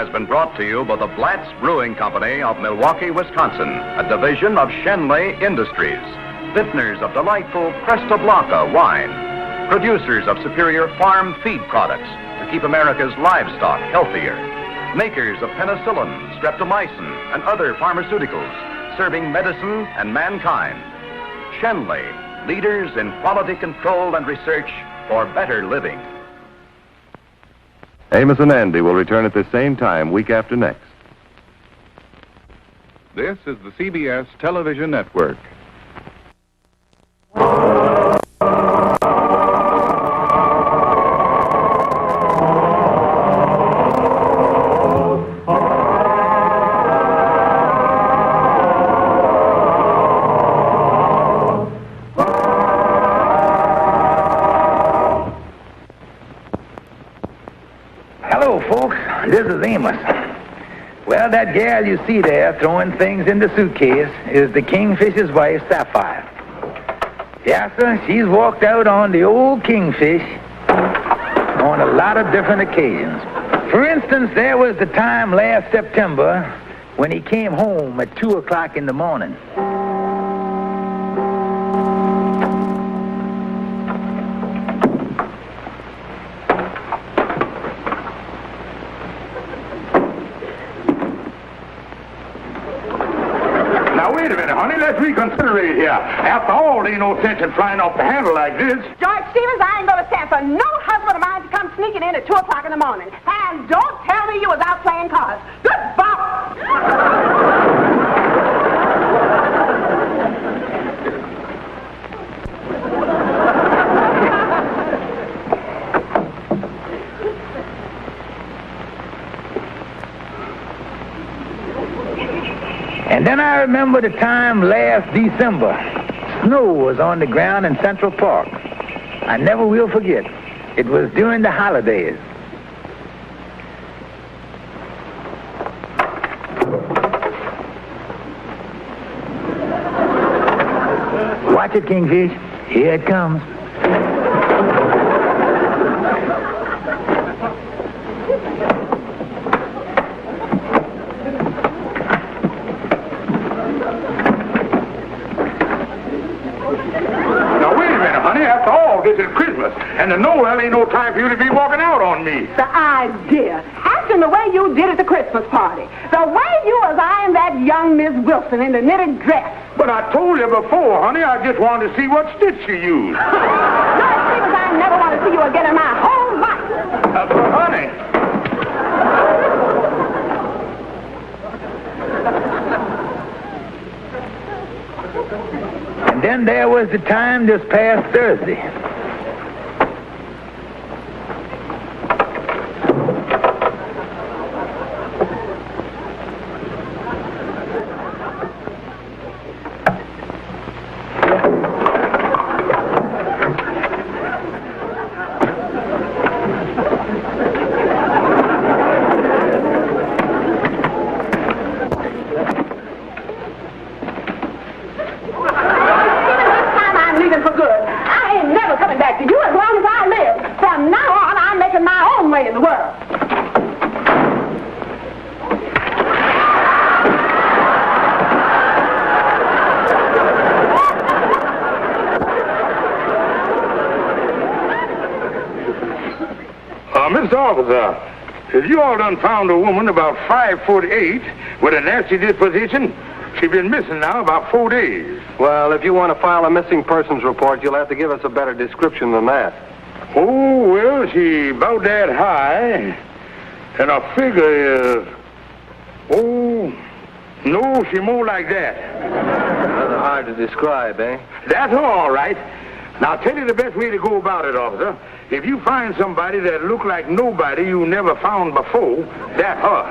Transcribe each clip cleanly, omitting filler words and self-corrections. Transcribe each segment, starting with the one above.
has been brought to you by the Blatz Brewing Company of Milwaukee, Wisconsin, a division of Schenley Industries, vintners of delightful Cresta Blanca wine, producers of superior farm feed products to keep America's livestock healthier, makers of penicillin, streptomycin, and other pharmaceuticals, serving medicine and mankind. Schenley, leaders in quality control and research for better living. Amos and Andy will return at the same time week after next. This is the CBS Television Network. Hello, folks. This is Amos. Well, that gal you see there throwing things in the suitcase is the Kingfish's wife, Sapphire. Yes, sir, she's walked out on the old Kingfish on a lot of different occasions. For instance, there was the time last September when he came home at 2 o'clock in the morning. Now, wait a minute, honey. Let's reconsider it here. After all, there ain't no sense in flying off the handle like this. George Stevens, I ain't gonna stand for no husband of mine to come sneaking in at 2 o'clock in the morning. And don't tell me you was out playing cards. Good Bob! And then I remember the time last December. Snow was on the ground in Central Park. I never will forget. It was during the holidays. Watch it, Kingfish. Here it comes. After all, this is Christmas, and the Noel ain't no time for you to be walking out on me. The idea. Acting the way you did at the Christmas party. The way you was eyeing that young Miss Wilson in the knitted dress. But I told you before, honey, I just wanted to see what stitch you used. George Stevens, I never want to see you again in my whole life. But honey... And then there was the time this past Thursday. For good. I ain't never coming back to you as long as I live. From now on, I'm making my own way in the world. Mr. Officer, if you all done found a woman about 5'8" with a nasty disposition, she's been missing now about 4 days. Well, if you want to file a missing persons report, you'll have to give us a better description than that. Oh, well, she about that high, and her figure is... Oh, no, she more like that. Rather hard to describe, eh? That's all right. Now, I'll tell you the best way to go about it, officer. If you find somebody that look like nobody you never found before, that's her.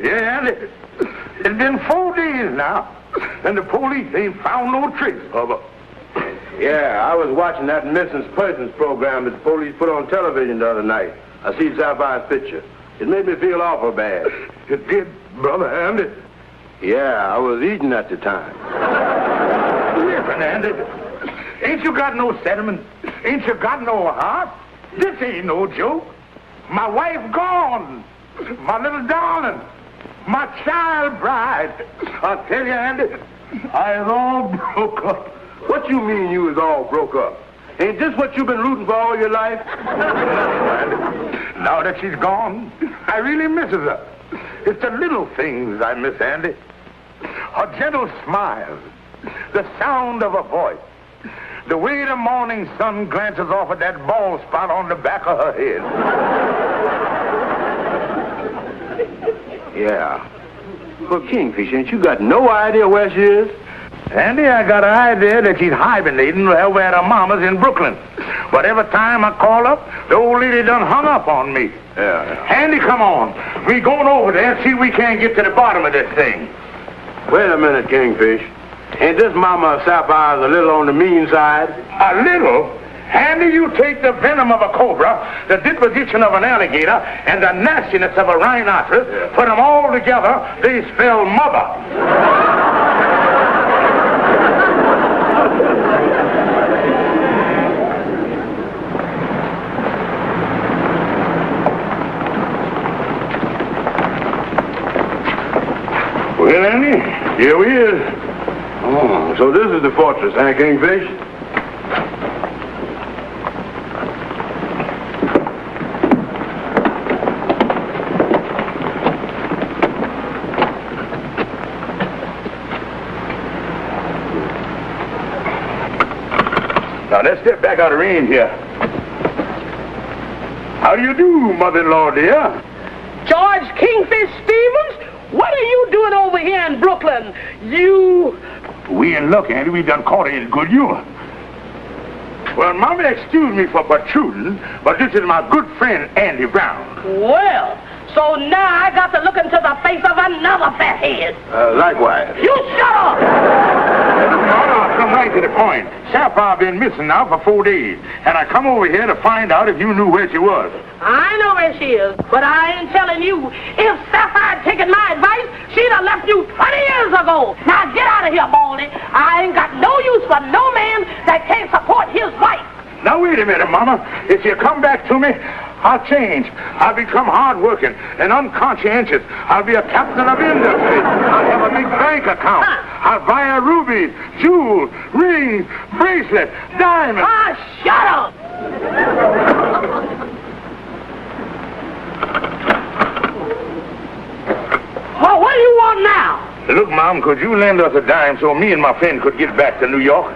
Yeah, it's been 4 days now, and the police ain't found no trace of her. Yeah, I was watching that missing persons program that the police put on television the other night. I see Sapphire's picture. It made me feel awful bad. It did, Brother Andy. Yeah, I was eating at the time. Listen, Andy, Ain't you got no sentiment? Ain't you got no heart? This ain't no joke. My wife gone. My little darling. My child bride. I tell you, Andy, I is all broke up. What you mean you was all broke up? Ain't this what you've been rooting for all your life? Now that she's gone, I really misses her. It's the little things I miss, Andy. Her gentle smile, the sound of her voice, the way the morning sun glances off at that bald spot on the back of her head. Yeah. Well, Kingfish, ain't you got no idea where she is? Andy, I got an idea that she's hibernating over at her mama's in Brooklyn. But every time I call up, the old lady done hung up on me. Yeah. Andy, come on. We going over there and see if we can't get to the bottom of this thing. Wait a minute, Kingfish. Ain't this Mama Sapphire's a little on the mean side? A little? Andy, you take the venom of a cobra, the disposition of an alligator, and the nastiness of a rhinoceros, put them all together, they spell mother. Well, Andy, here we is. Oh, so this is the fortress, huh, Kingfish? Now, let's step back out of range here. How do you do, mother-in-law, dear? George Kingfish Stevens, what are you doing over here in Brooklyn? We in luck, Andy. We done caught her in good humor. Well, Mama, excuse me for protruding, but this is my good friend, Andy Brown. Well, so now I got to look into the face of another fathead. Likewise. You shut up! No, come right to the point. Sapphire been missing now for 4 days, and I come over here to find out if you knew where she was. I know where she is, but I ain't telling you. If Sapphire had taken my advice, she'd have left you 20 years ago. Now get out of here, Baldy. I ain't got no use for no man that can't support his wife. Now, wait a minute, Mama. If you come back to me, I'll change. I'll become hard-working and unconscientious. I'll be a captain of industry. I'll have a big bank account. I'll buy her rubies, jewels, rings, bracelets, diamonds. Ah, shut up! Well, what do you want now? Look, Mom, could you lend us a dime so me and my friend could get back to New York?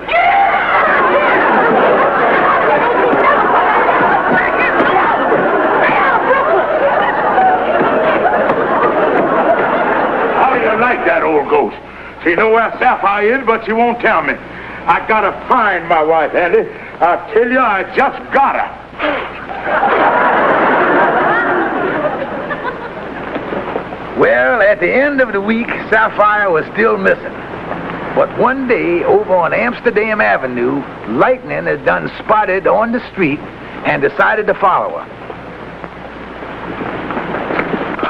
Like that old ghost. She know where Sapphire is, but she won't tell me. I gotta find my wife, Andy. I tell you, I just got her. Well, at the end of the week, Sapphire was still missing. But one day, over on Amsterdam Avenue, lightning had done spotted on the street and decided to follow her.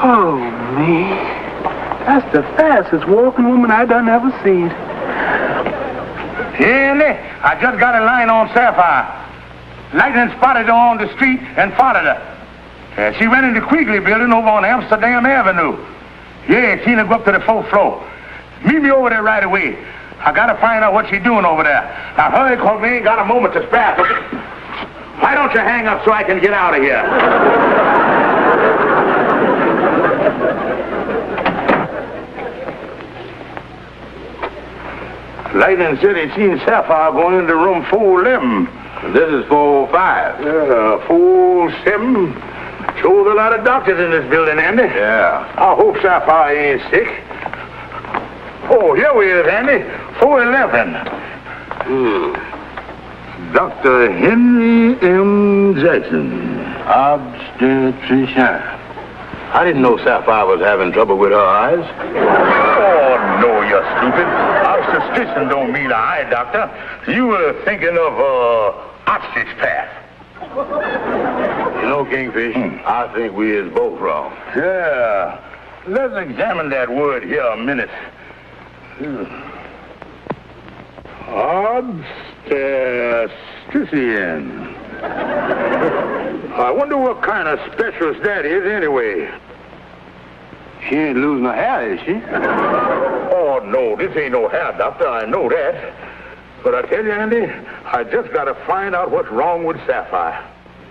Oh, me. That's the fastest walking woman I done ever seen. Andy, I just got a line on Sapphire. Lightning spotted her on the street and followed her. She went in the Quigley building over on Amsterdam Avenue. Yeah, seen her go up to the 4th floor. Meet me over there right away. I gotta find out what she's doing over there. Now hurry, cause we ain't got a moment to spare. Why don't you hang up so I can get out of here? Lightning said he seen Sapphire going into room 411. This is 405. Yeah, 407. Shows a lot of doctors in this building, Andy. Yeah. I hope Sapphire ain't sick. Oh, here we is, Andy. 411. Dr. Henry M. Jackson. Obstetrician. I didn't know Sapphire was having trouble with her eyes. Oh, no, you're stupid. Obstetrician don't mean eye doctor. You were thinking of, ostrich path. You know, Kingfish, I think we is both wrong. Yeah. Let's examine that word here a minute. Stician. I wonder what kind of specialist that is anyway. She ain't losing her hair, is she? Oh, no, this ain't no hair doctor. I know that. But I tell you, Andy, I just got to find out what's wrong with Sapphire.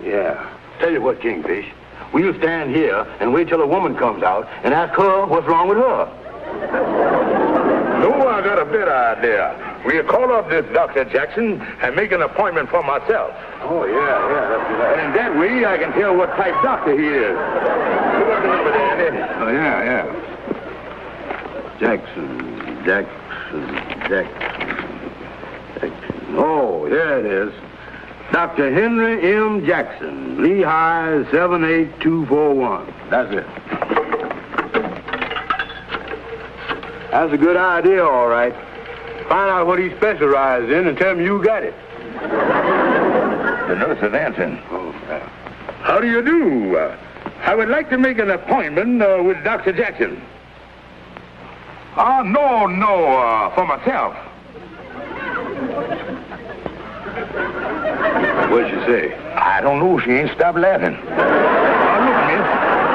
Yeah. Tell you what, Kingfish. We'll stand here and wait till a woman comes out and ask her what's wrong with her. No, I got a better idea. We'll call up this Dr. Jackson and make an appointment for myself. Oh, yeah, that's good. And that way I can tell what type doctor he is. What's the number there, Andy? Oh, yeah. Jackson. Oh, there it is. Dr. Henry M. Jackson, Lehigh 78241. That's it. That's a good idea, all right. Find out what he specializes in and tell him you got it. The nurse is answering. Oh, yeah. How do you do? I would like to make an appointment with Dr. Jackson. No, for myself. What'd she say? I don't know. She ain't stopped laughing. Now, look, miss.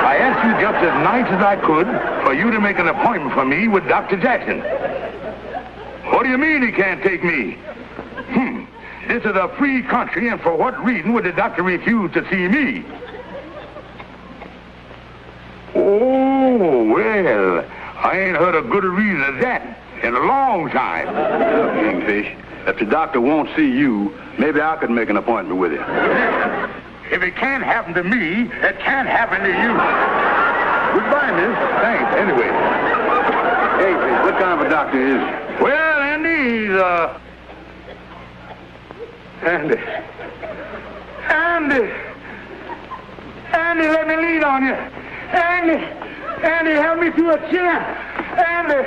I asked you just as nice as I could for you to make an appointment for me with Dr. Jackson. What do you mean he can't take me? This is a free country, and for what reason would the doctor refuse to see me? Oh, well, I ain't heard a good reason as that in a long time. Kingfish, if the doctor won't see you, maybe I could make an appointment with you. If it can't happen to me, it can't happen to you. Goodbye, miss. Thanks, anyway. Hey, what kind of a doctor is he? Well, Andy, he's, Andy, let me lean on you. Andy, help me to a chair. Andy,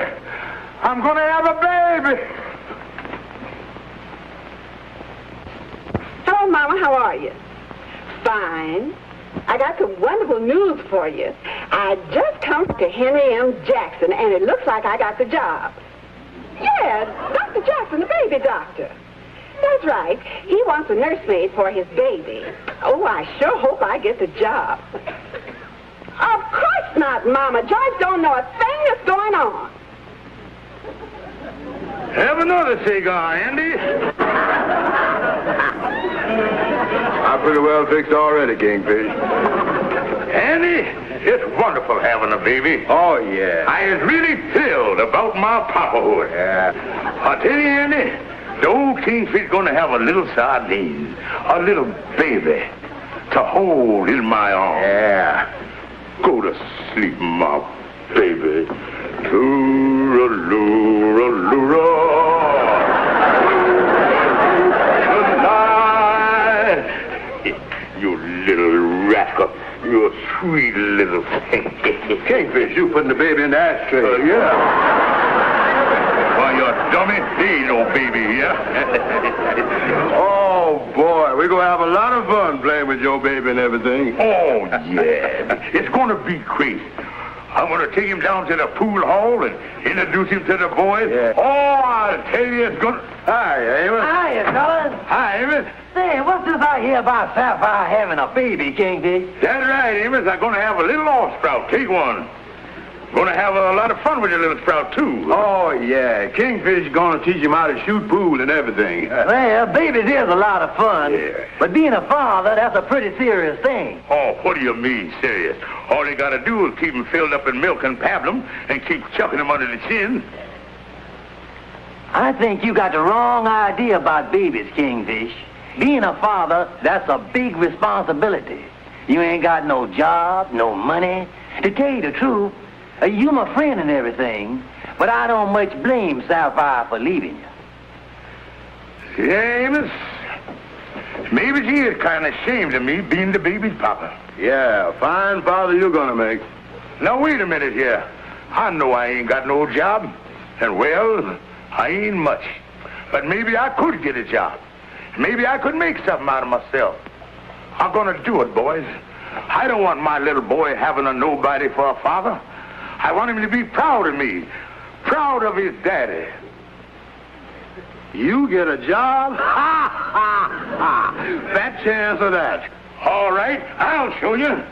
I'm gonna have a baby. Hello, Mama. How are you? Fine. I got some wonderful news for you. I just come to Henry M. Jackson, and it looks like I got the job. Yeah, Dr. Jackson, the baby doctor. That's right. He wants a nursemaid for his baby. Oh, I sure hope I get the job. Of course not, Mama. George don't know a thing that's going on. Have another cigar, Andy. I'm pretty well fixed already, Kingfish. Andy, it's wonderful having a baby. Oh, yeah. I is really thrilled about my papahood. Yeah. I tell you, Andy, the old Kingfish gonna have a little sardine, a little baby, to hold in my arms. Yeah. Go to sleep, my baby. Tooraloo-ra-loo-ra. Good night. You little rascal. You sweet little thing. Kingfish, you putting the baby in the ashtray. Yeah. Why, you dummy. There ain't no baby here. Oh, boy, we're going to have a lot of fun playing with your baby and everything. Oh, yeah. It's going to be great. I'm going to take him down to the pool hall and introduce him to the boys. Yeah. Oh, I'll tell you, it's going to... Hi, Amos. Hiya, fellas. Hi, Amos. Say, what's this I hear about Sapphire having a baby, Kingfish? That's right, Amos. I'm going to have a little off-sprout. Take one. Going to have a lot of fun with your little sprout, too. Oh, yeah. Kingfish is going to teach him how to shoot pool and everything. Well, babies is a lot of fun. Yeah. But being a father, that's a pretty serious thing. Oh, what do you mean, serious? All you got to do is keep them filled up in milk and pablum and keep chucking them under the chin. I think you got the wrong idea about babies, Kingfish. Being a father, that's a big responsibility. You ain't got no job, no money. To tell you the truth, you my friend and everything, but I don't much blame Sapphire for leaving you. Yeah, Amos. Maybe she is kind of ashamed of me being the baby's papa. Yeah, fine father you're going to make. Now, wait a minute here. I know I ain't got no job, and, well, I ain't much. But maybe I could get a job. Maybe I could make something out of myself. I'm going to do it, boys. I don't want my little boy having a nobody for a father. I want him to be proud of me, proud of his daddy. You get a job? Ha, ha, ha. Fat chance of that. All right, I'll show you.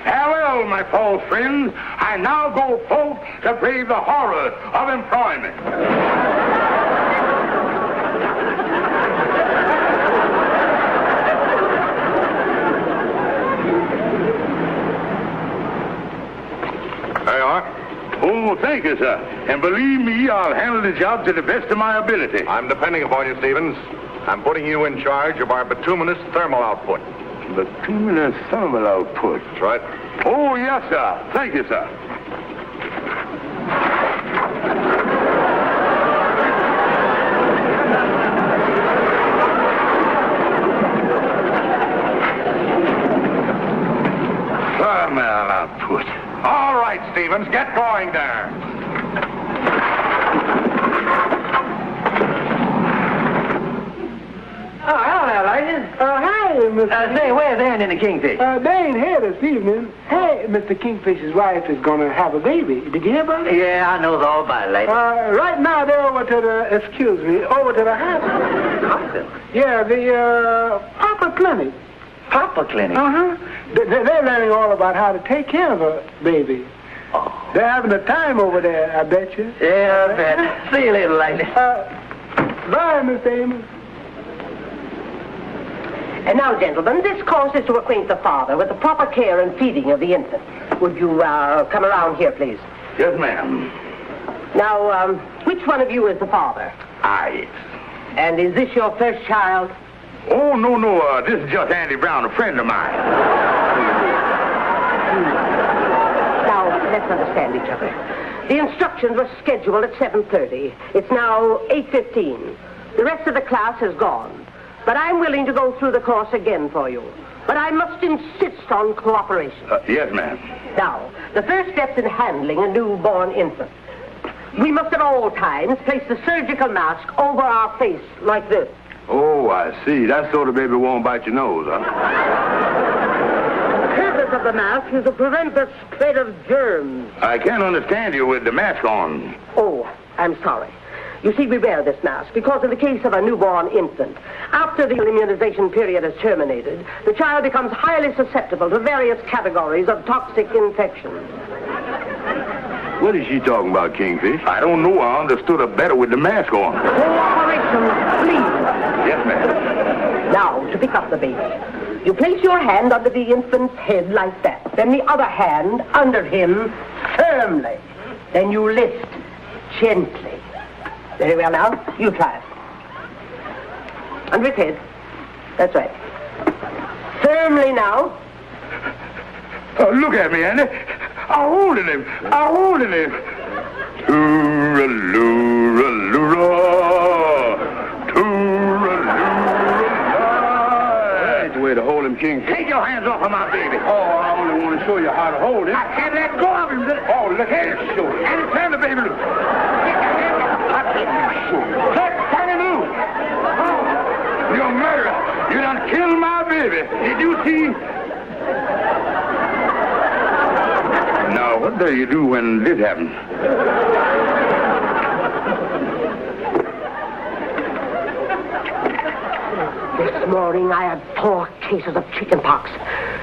Farewell, my false friends. I now go forth to brave the horror of employment. There you are. Oh, thank you, sir. And believe me, I'll handle the job to the best of my ability. I'm depending upon you, Stevens. I'm putting you in charge of our bituminous thermal output. Bituminous thermal output. That's right. Oh, yes, sir. Thank you, sir. Thermal output. All right, Stevens, get going there. Oh, hello, Lightning. Hi, Mr. Say, where's Ann in the Kingfish? They ain't here this evening. Hey, Mr. Kingfish's wife is gonna have a baby. Did you hear about it? Yeah, I know all about it, Lightning. Right now they're over to the hospital. Hospital? Yeah, the Papa Clinic. Papa Clinic? Uh-huh. They're learning all about how to take care of a baby. Oh. They're having a time over there, I bet you. Yeah, I bet. See you later, Lightning. Bye, Miss Amos. And now, gentlemen, this course is to acquaint the father with the proper care and feeding of the infant. Would you come around here, please? Yes, ma'am. Now, which one of you is the father? Aye. And is this your first child? Oh, no. This is just Andy Brown, a friend of mine. Now, let's understand each other. The instructions were scheduled at 7:30. It's now 8:15. The rest of the class has gone. But I'm willing to go through the course again for you. But I must insist on cooperation. Yes, ma'am. Now, the first steps in handling a newborn infant. We must at all times place the surgical mask over our face like this. Oh, I see. That's so the baby won't bite your nose, huh? The purpose of the mask is to prevent the spread of germs. I can't understand you with the mask on. Oh, I'm sorry. You see, we wear this mask because in the case of a newborn infant, after the immunization period is terminated, the child becomes highly susceptible to various categories of toxic infections. What is she talking about, Kingfish? I don't know. I understood her better with the mask on. Cooperation, please. Yes, ma'am. Now, to pick up the baby. You place your hand under the infant's head like that. Then the other hand under him firmly. Then you lift gently. Very well now. You try it. Under his head. That's right. Firmly now. Look at me, Andy. I'm holding him. Tooraloo-ra-loo-ra. That's the way to hold him, Kingfish. Take your hands off of my baby. Oh, I only want to show you how to hold him. I can't let go of him. Oh, look at him. And turn the baby loose. Turn him loose. You're a murderer. You done killed my baby. Did you see? Now, what do you do when this happens? This morning I had 4 cases of chickenpox.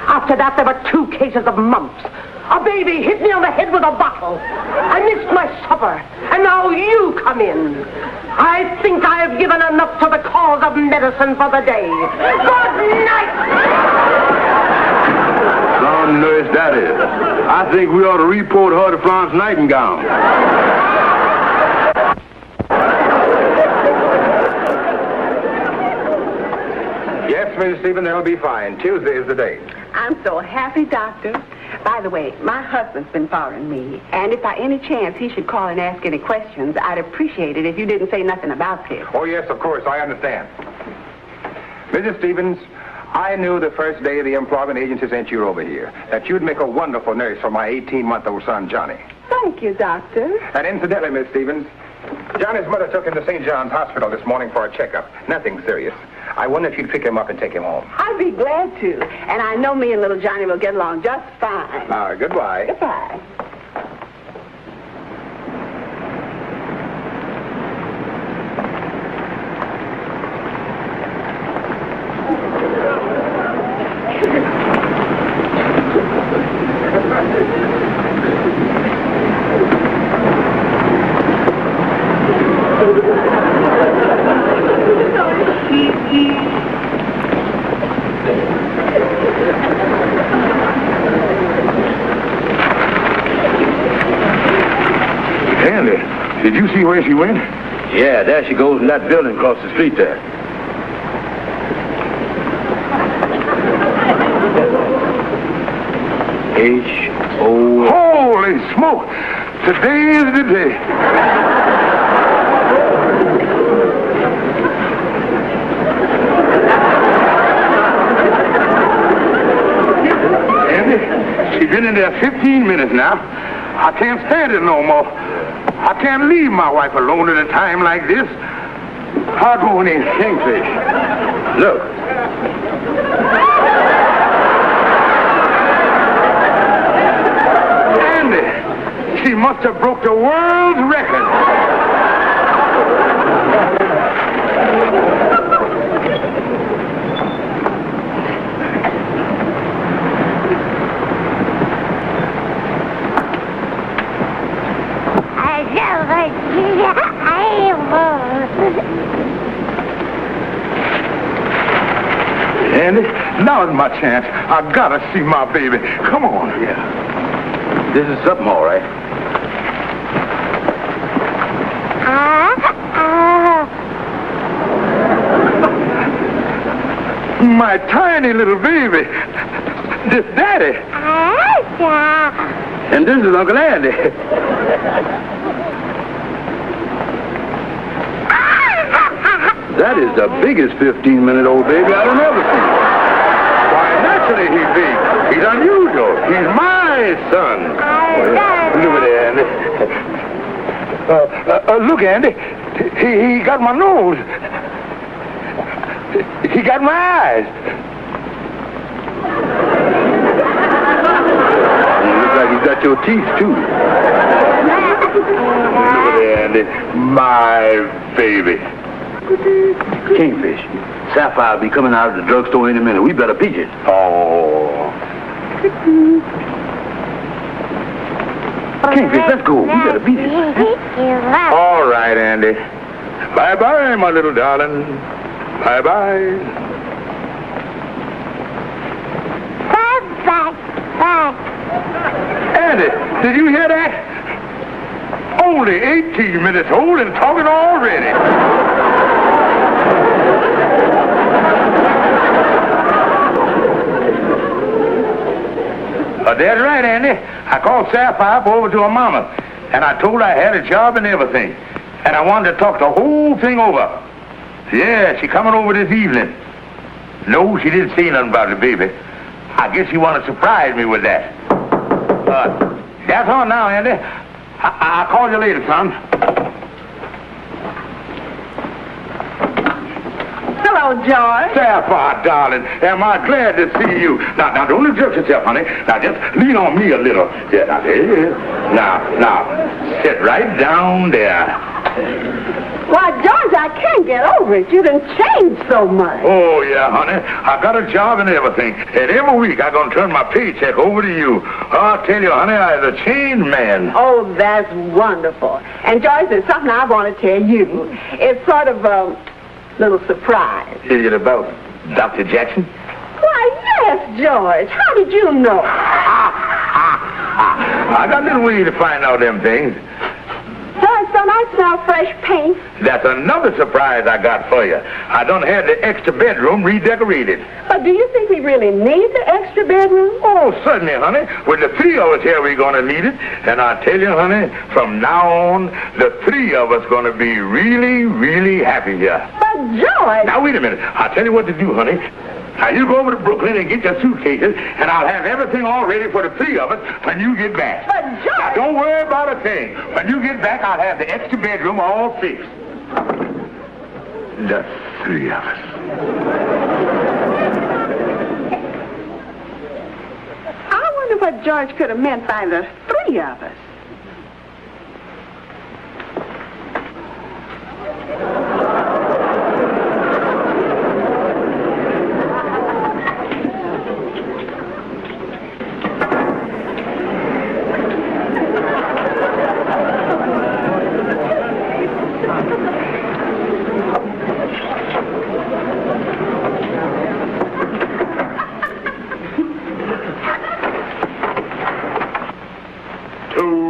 After that, there were 2 cases of mumps. A baby hit me on the head with a bottle. I missed my supper. And now you come in. I think I have given enough to the cause of medicine for the day. Good night! Some nurse that is. I think we ought to report her to Florence Nightingale. Yes, Mrs. Stephen, they'll be fine. Tuesday is the date. I'm so happy, Doctor. By the way, my husband's been following me, and if by any chance he should call and ask any questions, I'd appreciate it if you didn't say nothing about this. Oh, yes, of course, I understand. Mrs. Stevens, I knew the first day the employment agency sent you over here that you'd make a wonderful nurse for my 18-month-old son, Johnny. Thank you, Doctor. And incidentally, Miss Stevens, Johnny's mother took him to St. John's Hospital this morning for a checkup. Nothing serious. I wonder if you'd pick him up and take him home. I'd be glad to. And I know me and little Johnny will get along just fine. Goodbye. Goodbye. Andy, did you see where she went? Yeah, there she goes in that building across the street there. H.O. Holy smoke! Today is the day. Andy, she's been in there 15 minutes now. I can't stand it no more. I can't leave my wife alone at a time like this. I'll go in. Kingfish. Look. Andy, she must have broke the world's record. Andy, now's my chance. I gotta see my baby. Come on. Yeah. This is something, all right. My tiny little baby. This daddy. And this is Uncle Andy. That is the biggest 15-minute-old baby I've ever seen. Why, naturally he's big. He's unusual. He's my son. Look at Andy. Look, Andy. He got my nose. He got my eyes. Looks like he's got your teeth, too. Look at Andy. My baby. Kingfish. Sapphire will be coming out of the drugstore any minute. We better peach it. Oh. Kingfish, let's go. We better beat it. All right, Andy. Bye-bye, my little darling. Bye-bye. Andy, did you hear that? Only 18 minutes old and talking already. That's right, Andy. I called Sapphire over to her mama, and I told her I had a job and everything, and I wanted to talk the whole thing over. Yeah, she coming over this evening. No, she didn't say nothing about the baby. I guess she wanted to surprise me with that. That's all now, Andy. I'll call you later, son. Hello, George. Sapphire, darling, am I glad to see you. Now, don't exert yourself, honey. Now, just lean on me a little. Yeah, now, there it is. Now, sit right down there. Why, George, I can't get over it. You done changed so much. Oh, yeah, honey. I got a job and everything. And every week I'm going to turn my paycheck over to you. I'll tell you, honey, I'm a changed man. Oh, that's wonderful. And, George, there's something I want to tell you. It's sort of a little surprise. Is it about Dr. Jackson? Why, yes, George. How did you know? I got a little way to find out them things. George, don't I smell fresh paint? That's another surprise I got for you. I done had the extra bedroom redecorated. But do you think we really need the extra bedroom? Oh, certainly, honey. With the three of us here, we're going to need it. And I tell you, honey, from now on, the three of us going to be really, really happy here. But, George... Now, wait a minute. I'll tell you what to do, honey. Now, you go over to Brooklyn and get your suitcases, and I'll have everything all ready for the three of us when you get back. But, George... Now, don't worry about a thing. When you get back, I'll have the extra bedroom all fixed. The three of us. I wonder what George could have meant by the three of us. Two.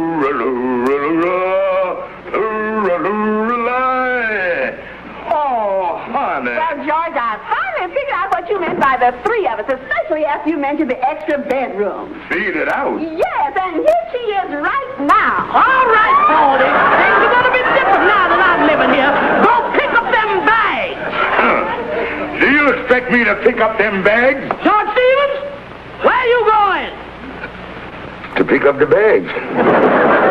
Why, the three of us, especially after you mentioned the extra bedroom. Figured it out. Yes, and here she is right now. All right, Baldy. Things are going to be different now that I'm living here. Go pick up them bags. Do you expect me to pick up them bags? George Stevens, where you going? To pick up the bags.